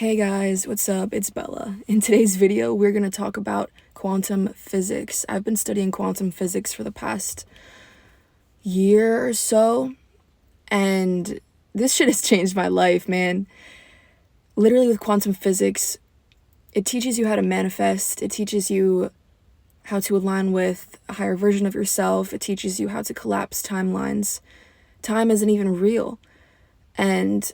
Hey guys, what's up? It's Bella. In today's video, we're going to talk about quantum physics. I've been studying quantum physics for the past year or so, and this shit has changed my life, man. Literally with quantum physics, it teaches you how to manifest, it teaches you how to align with a higher version of yourself, it teaches you how to collapse timelines. Time isn't even real, and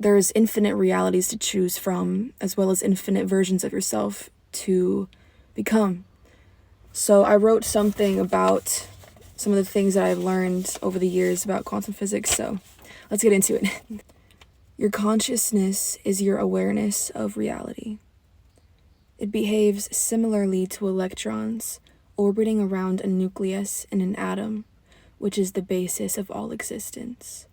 there's infinite realities to choose from, as well as infinite versions of yourself to become. So I wrote something about some of the things that I've learned over the years about quantum physics, so let's get into it. Your consciousness is your awareness of reality. It behaves similarly to electrons orbiting around a nucleus in an atom, which is the basis of all existence.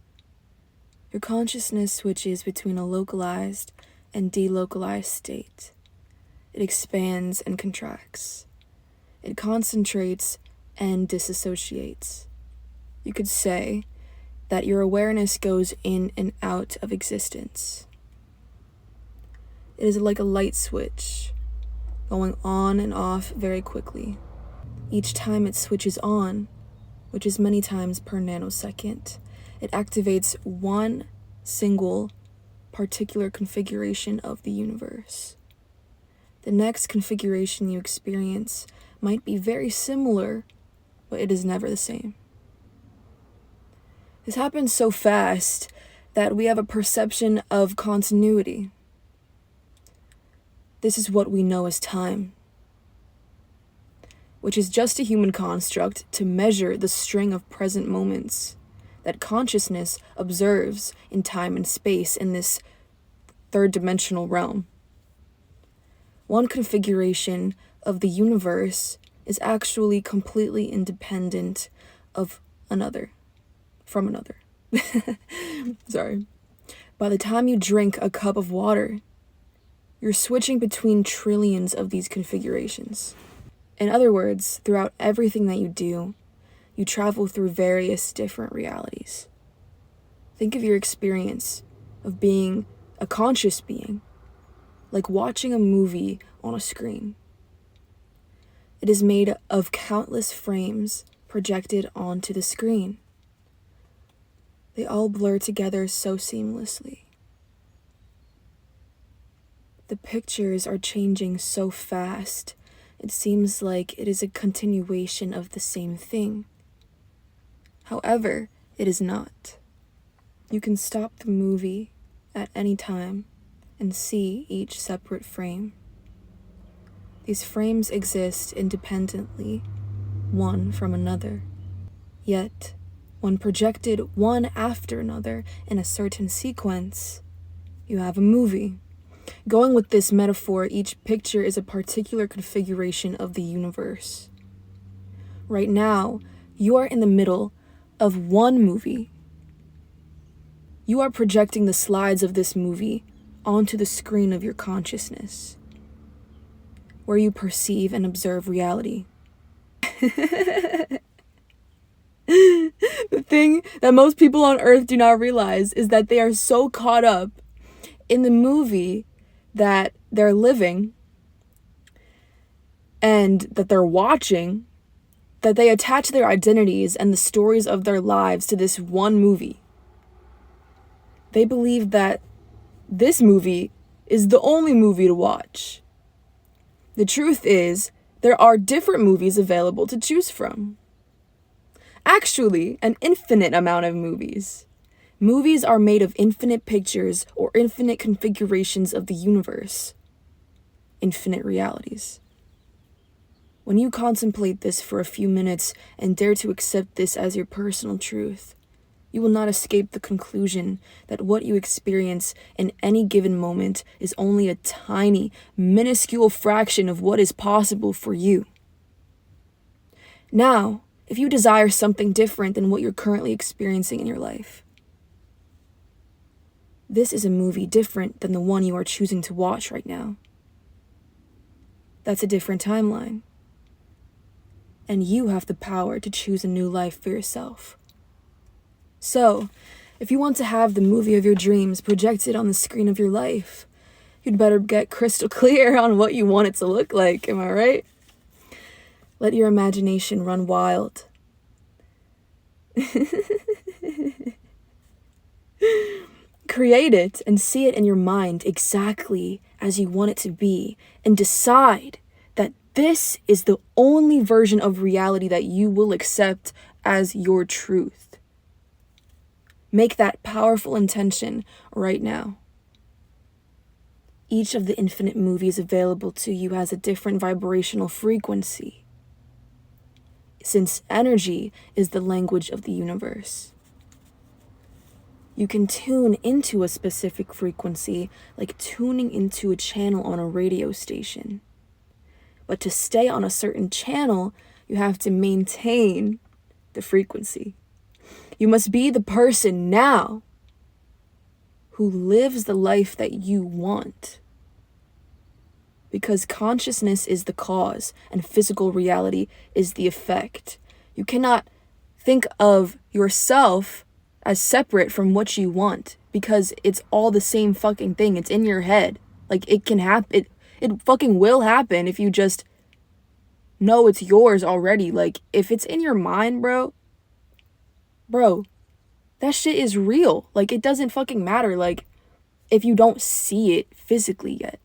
Your consciousness switches between a localized and delocalized state. It expands and contracts. It concentrates and disassociates. You could say that your awareness goes in and out of existence. It is like a light switch, going on and off very quickly. Each time it switches on, which is many times per nanosecond, it activates one single particular configuration of the universe. The next configuration you experience might be very similar, but it is never the same. This happens so fast that we have a perception of continuity. This is what we know as time, which is just a human construct to measure the string of present moments that consciousness observes in time and space in this third-dimensional realm. One configuration of the universe is actually completely independent of another, from another. Sorry. By the time you drink a cup of water, you're switching between trillions of these configurations. In other words, throughout everything that you do, you travel through various different realities. Think of your experience of being a conscious being, like watching a movie on a screen. It is made of countless frames projected onto the screen. They all blur together so seamlessly. The pictures are changing so fast, it seems like it is a continuation of the same thing. However, it is not. You can stop the movie at any time and see each separate frame. These frames exist independently, one from another. Yet, when projected one after another in a certain sequence, you have a movie. Going with this metaphor, each picture is a particular configuration of the universe. Right now, you are in the middle of one movie. You are projecting the slides of this movie onto the screen of your consciousness, where you perceive and observe reality. The thing that most people on Earth do not realize is that they are so caught up in the movie that they're living and that they're watching, that they attach their identities and the stories of their lives to this one movie. They believe that this movie is the only movie to watch. The truth is, there are different movies available to choose from. Actually, an infinite amount of movies. Movies are made of infinite pictures or infinite configurations of the universe. Infinite realities. When you contemplate this for a few minutes and dare to accept this as your personal truth, you will not escape the conclusion that what you experience in any given moment is only a tiny, minuscule fraction of what is possible for you. Now, if you desire something different than what you're currently experiencing in your life, this is a movie different than the one you are choosing to watch right now. That's a different timeline. And you have the power to choose a new life for yourself. So, if you want to have the movie of your dreams projected on the screen of your life, you'd better get crystal clear on what you want it to look like. Am I right? Let your imagination run wild. Create it and see it in your mind exactly as you want it to be, and decide that this is the only version of reality that you will accept as your truth. Make that powerful intention right now. Each of the infinite movies available to you has a different vibrational frequency, since energy is the language of the universe. You can tune into a specific frequency like tuning into a channel on a radio station. But to stay on a certain channel, you have to maintain the frequency. You must be the person now who lives the life that you want. Because consciousness is the cause and physical reality is the effect. You cannot think of yourself as separate from what you want, because it's all the same fucking thing. It's in your head. Like, it can happen. It fucking will happen if you just know it's yours already. Like, if it's in your mind, bro, that shit is real. Like, it doesn't fucking matter, like, if you don't see it physically yet.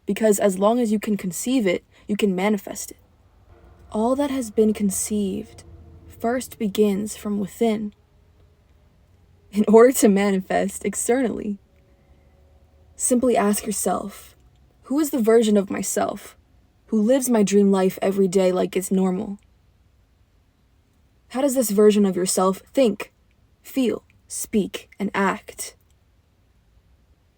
Because as long as you can conceive it, you can manifest it. All that has been conceived first begins from within, in order to manifest externally. Simply ask yourself, who is the version of myself who lives my dream life every day like it's normal? How does this version of yourself think, feel, speak, and act?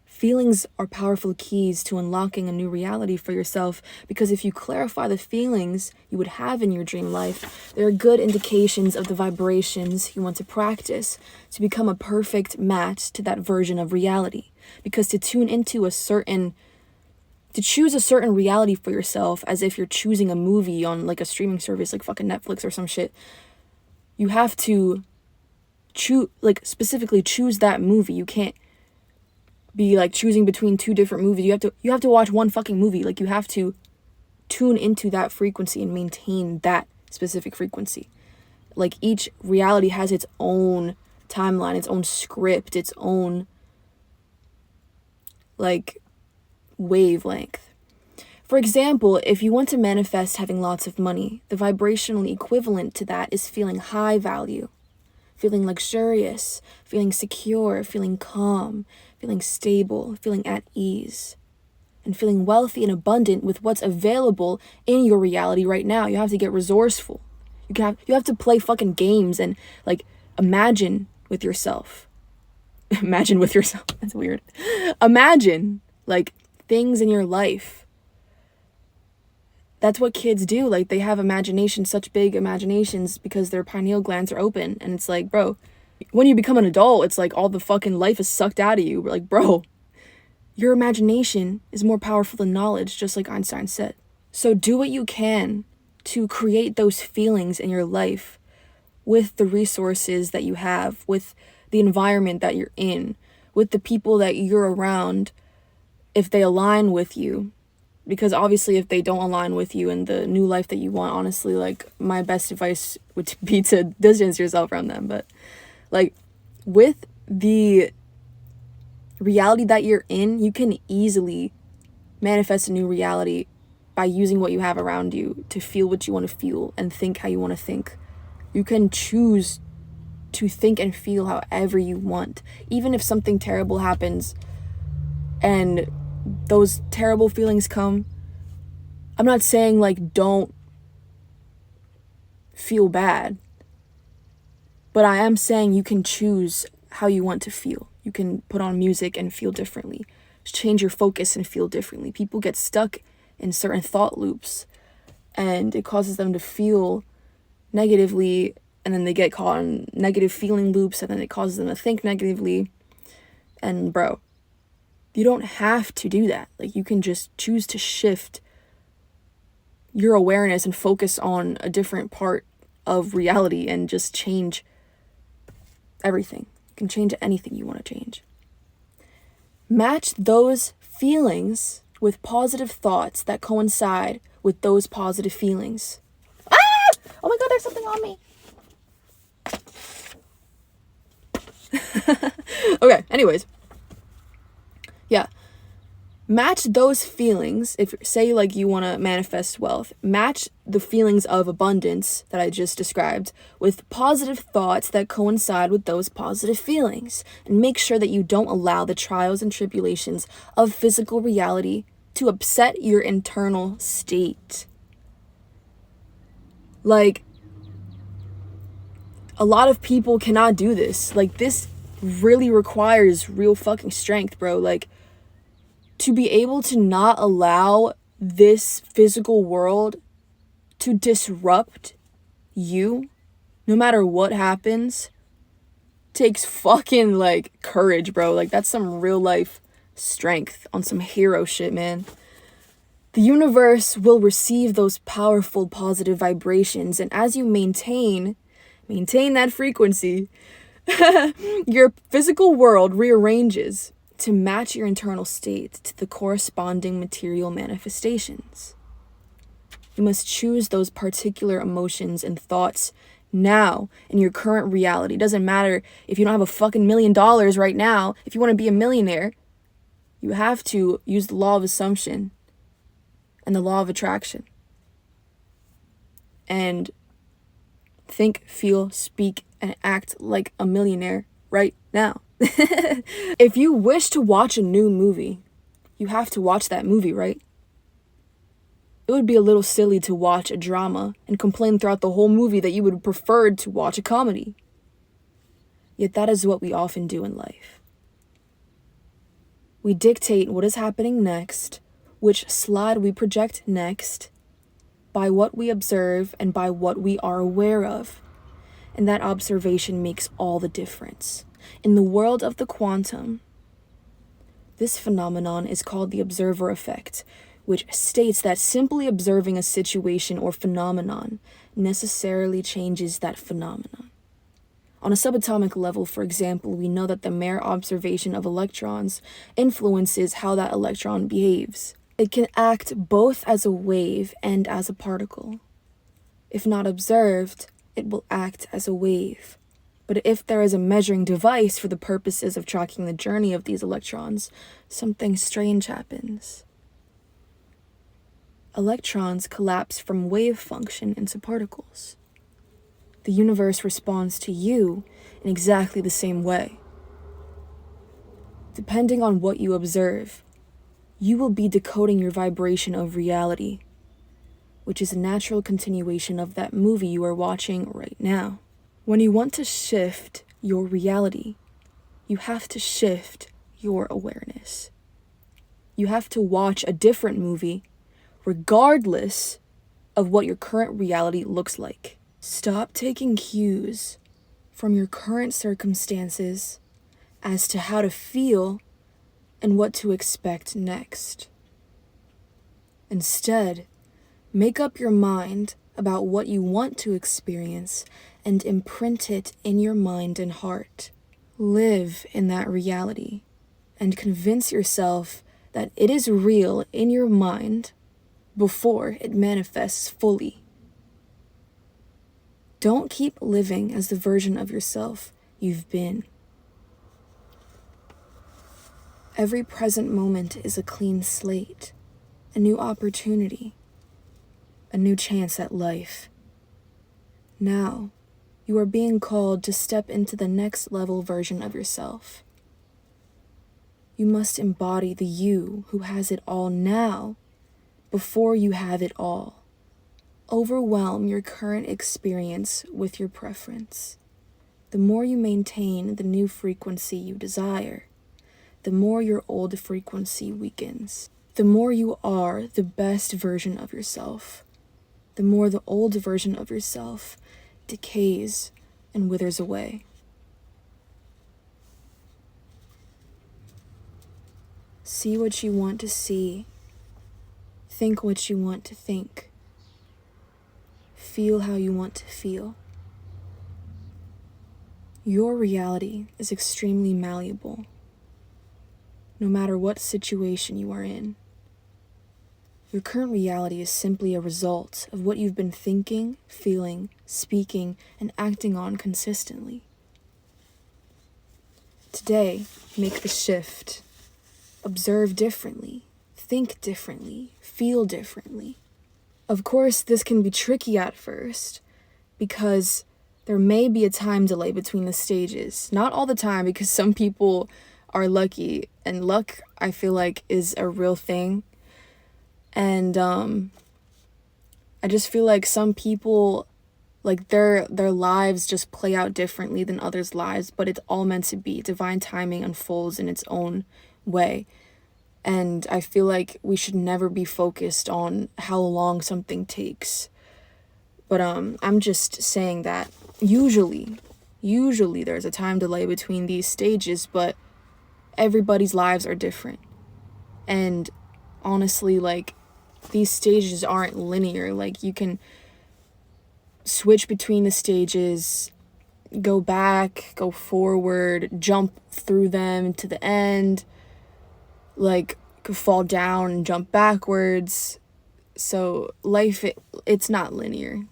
Feelings are powerful keys to unlocking a new reality for yourself, because if you clarify the feelings you would have in your dream life, they are good indications of the vibrations you want to practice to become a perfect match to that version of reality. Because to choose a certain reality for yourself, as if you're choosing a movie on like a streaming service like fucking Netflix or some shit, you have to specifically choose that movie. You can't be like choosing between two different movies. You have to watch one fucking movie. Like, you have to tune into that frequency and maintain that specific frequency. Like, each reality has its own timeline, its own script, its own like wavelength. For example, if you want to manifest having lots of money, the vibrational equivalent to that is feeling high value, feeling luxurious, feeling secure, feeling calm, feeling stable, feeling at ease, and feeling wealthy and abundant with what's available in your reality right now. You have to get resourceful. You have to play fucking games and like imagine with yourself. Imagine with yourself. That's weird. Imagine like things in your life. That's what kids do. Like, they have imagination, such big imaginations, because their pineal glands are open. And it's like, bro, when you become an adult, it's like all the fucking life is sucked out of you. We're like, bro, your imagination is more powerful than knowledge, just like Einstein said. So do what you can to create those feelings in your life with the resources that you have, with the environment that you're in, with the people that you're around, if they align with you. Because obviously if they don't align with you in the new life that you want, honestly, like, my best advice would be to distance yourself from them. But like, with the reality that you're in, you can easily manifest a new reality by using what you have around you to feel what you want to feel and think how you want to think. You can choose to think and feel however you want. Even if something terrible happens and those terrible feelings come, I'm not saying like don't feel bad, but I am saying you can choose how you want to feel. You can put on music and feel differently, change your focus and feel differently. People get stuck in certain thought loops and it causes them to feel negatively, and then they get caught in negative feeling loops, and then it causes them to think negatively. And bro, you don't have to do that. Like, you can just choose to shift your awareness and focus on a different part of reality and just change everything. You can change anything you want to change. Match those feelings with positive thoughts that coincide with those positive feelings. Oh my God, there's something on me. Okay, anyways. Yeah. Match those feelings. If, say, like, you want to manifest wealth, match the feelings of abundance that I just described with positive thoughts that coincide with those positive feelings. And make sure that you don't allow the trials and tribulations of physical reality to upset your internal state. Like, a lot of people cannot do this. Like, this really requires real fucking strength, bro. Like, to be able to not allow this physical world to disrupt you, no matter what happens, takes fucking, like, courage, bro. Like, that's some real life strength on some hero shit, man. The universe will receive those powerful positive vibrations, and as you maintain that frequency, your physical world rearranges to match your internal state to the corresponding material manifestations. You must choose those particular emotions and thoughts now in your current reality. It doesn't matter if you don't have a fucking $1 million right now. If you want to be a millionaire, you have to use the law of assumption and the law of attraction. And think, feel, speak, and act like a millionaire right now. If you wish to watch a new movie, you have to watch that movie, right? It would be a little silly to watch a drama and complain throughout the whole movie that you would have preferred to watch a comedy. Yet that is what we often do in life. We dictate what is happening next, which slide we project next, by what we observe and by what we are aware of. And that observation makes all the difference. In the world of the quantum, this phenomenon is called the observer effect, which states that simply observing a situation or phenomenon necessarily changes that phenomenon. On a subatomic level, for example, we know that the mere observation of electrons influences how that electron behaves. It can act both as a wave and as a particle. If not observed, it will act as a wave. But if there is a measuring device for the purposes of tracking the journey of these electrons, something strange happens. Electrons collapse from wave function into particles. The universe responds to you in exactly the same way. Depending on what you observe, you will be decoding your vibration of reality, which is a natural continuation of that movie you are watching right now. When you want to shift your reality, you have to shift your awareness. You have to watch a different movie regardless of what your current reality looks like. Stop taking cues from your current circumstances as to how to feel and what to expect next. Instead, make up your mind about what you want to experience and imprint it in your mind and heart. Live in that reality and convince yourself that it is real in your mind before it manifests fully. Don't keep living as the version of yourself you've been. Every present moment is a clean slate, a new opportunity, a new chance at life. Now, you are being called to step into the next level version of yourself. You must embody the you who has it all now before you have it all. Overwhelm your current experience with your preference. The more you maintain the new frequency you desire, the more your old frequency weakens. The more you are the best version of yourself, the more the old version of yourself decays and withers away. See what you want to see. Think what you want to think. Feel how you want to feel. Your reality is extremely malleable. no matter what situation you are in. Your current reality is simply a result of what you've been thinking, feeling, speaking, and acting on consistently. Today, make the shift. Observe differently, think differently, feel differently. Of course, this can be tricky at first because there may be a time delay between the stages. Not all the time, because some people are lucky, and luck, I feel like, is a real thing. And I just feel like some people, like their lives just play out differently than others' lives, but it's all meant to be. Divine timing unfolds in its own way. And I feel like we should never be focused on how long something takes. But I'm just saying that usually there's a time delay between these stages, but everybody's lives are different. And honestly, like, these stages aren't linear. Like, you can switch between the stages, go back, go forward, jump through them to the end, like, could fall down and jump backwards. So life, it's not linear.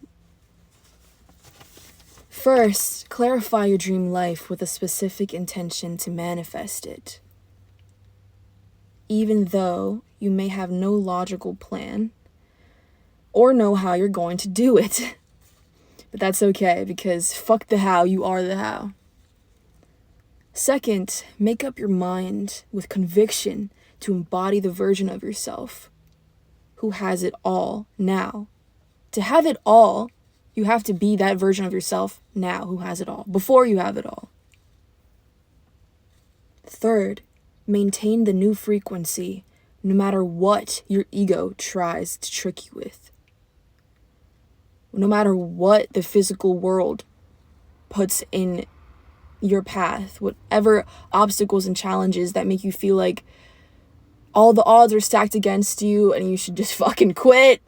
First, clarify your dream life with a specific intention to manifest it. Even though you may have no logical plan or know how you're going to do it. But that's okay, because fuck the how, you are the how. Second, make up your mind with conviction to embody the version of yourself who has it all now. To have it all, you have to be that version of yourself now who has it all, before you have it all. Third, maintain the new frequency no matter what your ego tries to trick you with. No matter what the physical world puts in your path, whatever obstacles and challenges that make you feel like all the odds are stacked against you and you should just fucking quit.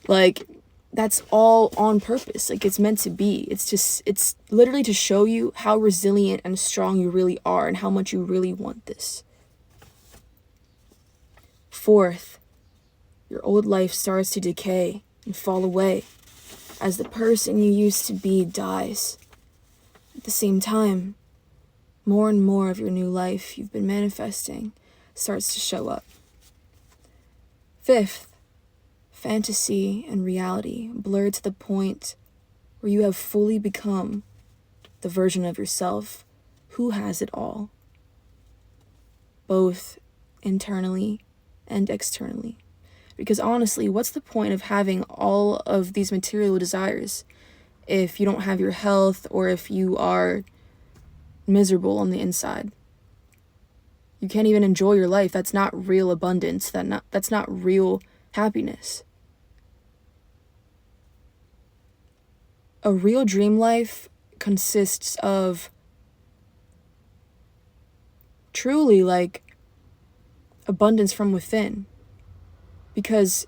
Like, that's all on purpose. Like, it's meant to be. It's literally to show you how resilient and strong you really are and how much you really want this. Fourth, your old life starts to decay and fall away as the person you used to be dies. At the same time, more and more of your new life you've been manifesting starts to show up. Fifth, fantasy and reality blur to the point where you have fully become the version of yourself who has it all, both internally and externally. Because honestly, what's the point of having all of these material desires if you don't have your health, or if you are miserable on the inside? You can't even enjoy your life. That's not real abundance. That's not real happiness. A real dream life consists of truly, like, abundance from within. Because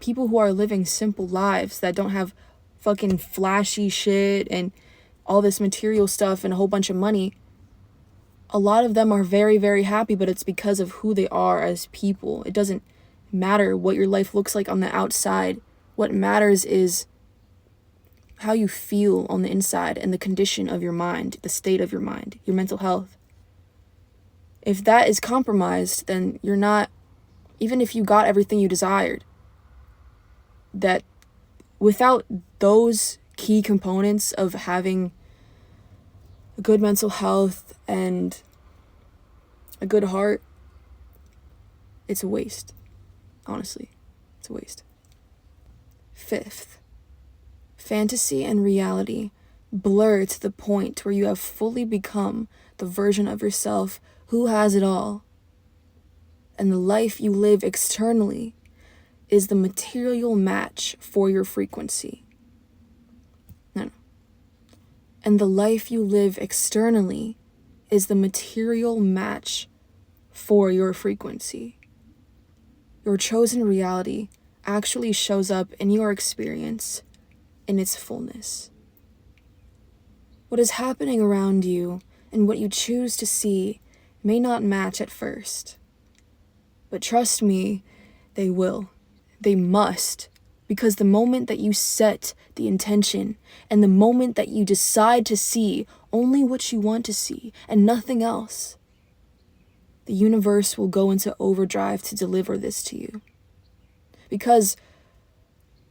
people who are living simple lives that don't have fucking flashy shit and all this material stuff and a whole bunch of money, a lot of them are very, very happy, but it's because of who they are as people. It doesn't matter what your life looks like on the outside. What matters is how you feel on the inside and the condition of your mind, the state of your mind, your mental health. If that is compromised, then you're not, even if you got everything you desired, that without those key components of having a good mental health and a good heart, it's a waste. Honestly, it's a waste. Fifth, fantasy and reality blur to the point where you have fully become the version of yourself who has it all. And the life you live externally is the material match for your frequency. No. And the life you live externally is the material match for your frequency. Your chosen reality actually shows up in your experience in its fullness. What is happening around you and what you choose to see may not match at first. But trust me, they will. They must. Because the moment that you set the intention and the moment that you decide to see only what you want to see and nothing else, the universe will go into overdrive to deliver this to you. Because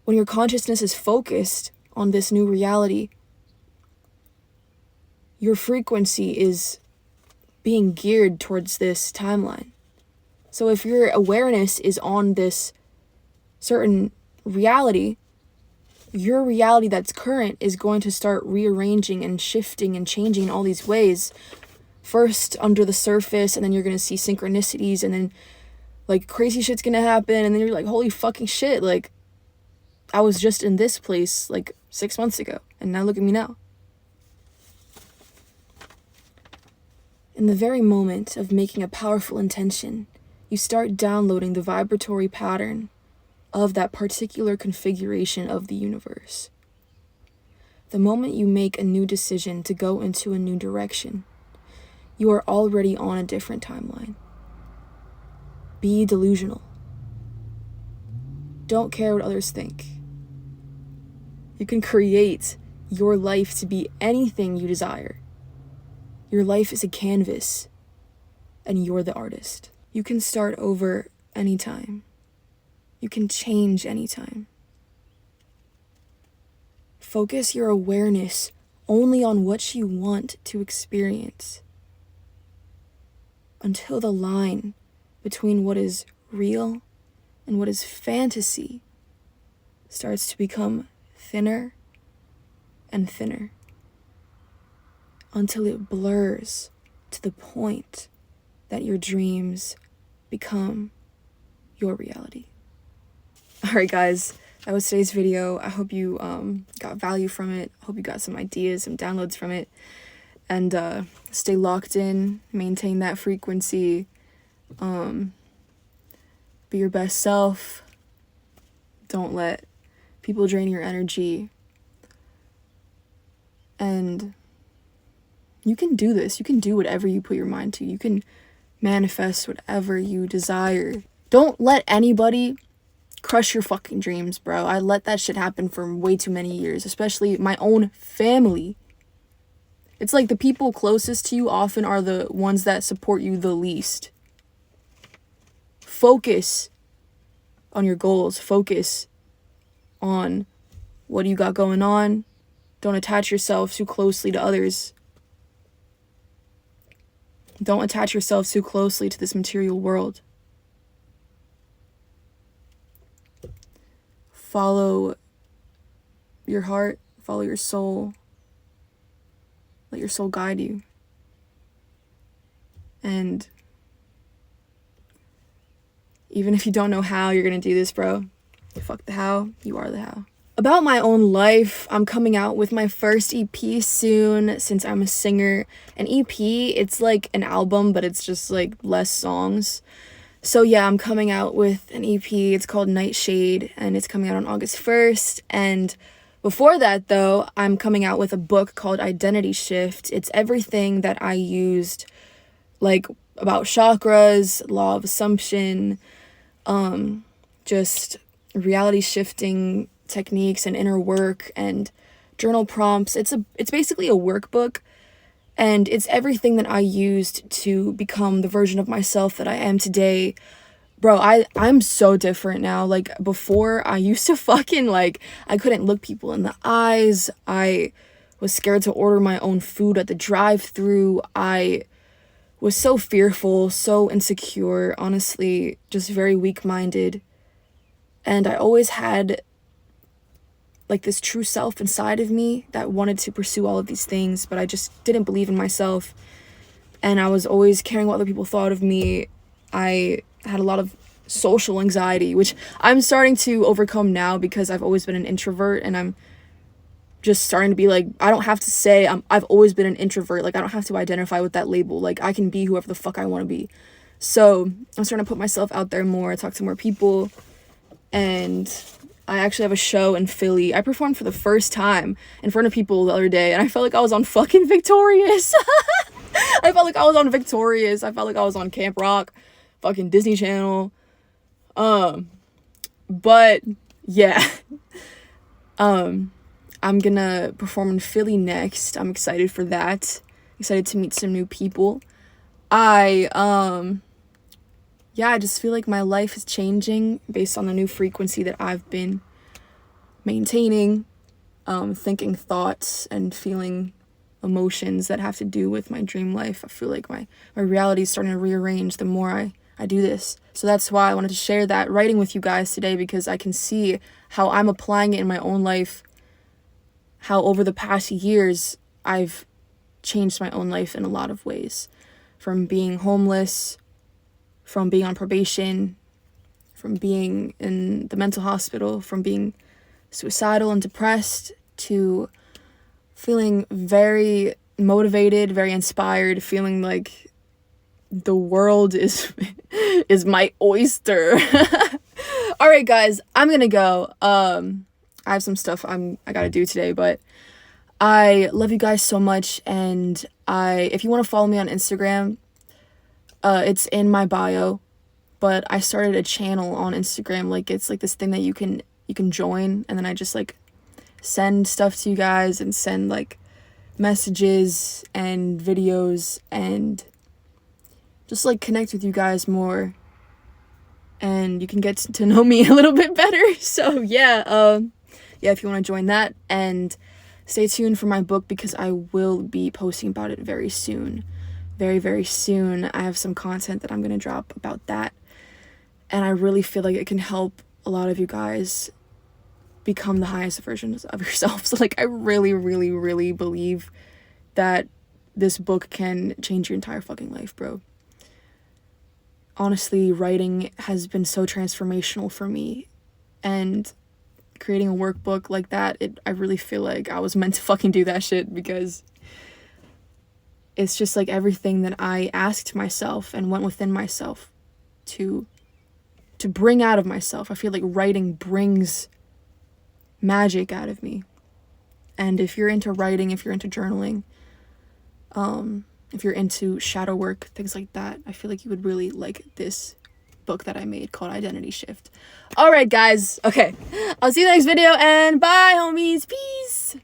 when your consciousness is focused on this new reality, your frequency is being geared towards this timeline. So if your awareness is on this certain reality, your reality that's current is going to start rearranging and shifting and changing in all these ways. First under the surface, and then you're going to see synchronicities, and then like crazy shit's going to happen, and then you're like, holy fucking shit, like I was just in this place like 6 months ago, and now look at me now. In the very moment of making a powerful intention, you start downloading the vibratory pattern of that particular configuration of the universe. The moment you make a new decision to go into a new direction, you are already on a different timeline. Be delusional. Don't care what others think. You can create your life to be anything you desire. Your life is a canvas, and you're the artist. You can start over anytime. You can change anytime. Focus your awareness only on what you want to experience, until the line between what is real and what is fantasy starts to become thinner and thinner, until it blurs to the point that your dreams become your reality. Alright guys, that was today's video. I hope you got value from it. I hope you got some ideas, some downloads from it. And stay locked in, maintain that frequency, be your best self. Don't let people drain your energy. And you can do this. You can do whatever you put your mind to. You can manifest whatever you desire. Don't let anybody crush your fucking dreams, bro. I let that shit happen for way too many years, especially my own family. It's like the people closest to you often are the ones that support you the least. Focus on your goals. Focus on what you got going on. Don't attach yourself too closely to others. Don't attach yourself too closely to this material world. Follow your heart, follow your soul. Let your soul guide you. And even if you don't know how you're gonna do this, bro, fuck the how, you are the how. About my own life, I'm coming out with my first EP soon, since I'm a singer. An EP, it's like an album, but it's just like less songs. So yeah, I'm coming out with an EP. It's called Nightshade, and it's coming out on August 1st. And before that, though, I'm coming out with a book called Identity Shift. It's everything that I used, like about chakras, law of assumption, just reality shifting techniques and inner work and journal prompts. It's basically a workbook, and it's everything that I used to become the version of myself that I am today. Bro, I'm so different now. Like before, I used to fucking like, I couldn't look people in the eyes. I was scared to order my own food at the drive-thru. I was so fearful, so insecure, honestly, just very weak-minded. And I always had like this true self inside of me that wanted to pursue all of these things, but I just didn't believe in myself. And I was always caring what other people thought of me. I had a lot of social anxiety, which I'm starting to overcome now because I've always been an introvert, and I'm just starting to be like, I don't have to say I've always been an introvert. Like, I don't have to identify with that label. Like, I can be whoever the fuck I want to be. So I'm starting to put myself out there more, talk to more people. And I actually have a show in Philly. I performed for the first time in front of people the other day, and I felt like I was on fucking Victorious. I felt like I was on Victorious. I felt like I was on Camp Rock, fucking Disney Channel. But yeah. I'm gonna perform in Philly next. I'm excited for that. Excited to meet some new people. I just feel like my life is changing based on the new frequency that I've been maintaining, thinking thoughts and feeling emotions that have to do with my dream life. I feel like my reality is starting to rearrange the more I do this. So that's why I wanted to share that writing with you guys today, because I can see how I'm applying it in my own life, how over the past years I've changed my own life in a lot of ways. From being homeless, from being on probation, from being in the mental hospital, from being suicidal and depressed, to feeling very motivated, very inspired, feeling like the world is my oyster. All right, guys, I'm gonna go. I have some stuff I gotta do today, but I love you guys so much, and if you want to follow me on Instagram, it's in my bio, but I started a channel on Instagram. Like, it's like this thing that you can join, and then I just like send stuff to you guys and send like messages and videos and just like connect with you guys more, and you can get to know me a little bit better. So yeah, if you want to join that, and stay tuned for my book, because I will be posting about it very soon. Very, very soon. I have some content that I'm going to drop about that. And I really feel like it can help a lot of you guys become the highest versions of yourselves. Like, I really, really, really believe that this book can change your entire fucking life, bro. Honestly, writing has been so transformational for me. And creating a workbook like that, I really feel like I was meant to fucking do that shit, because it's just like everything that I asked myself and went within myself to bring out of myself. I feel like writing brings magic out of me. And if you're into writing, if you're into journaling, if you're into shadow work, things like that, I feel like you would really like this book that I made called Identity Shift. All right, guys. Okay. I'll see you in the next video, and bye, homies. Peace.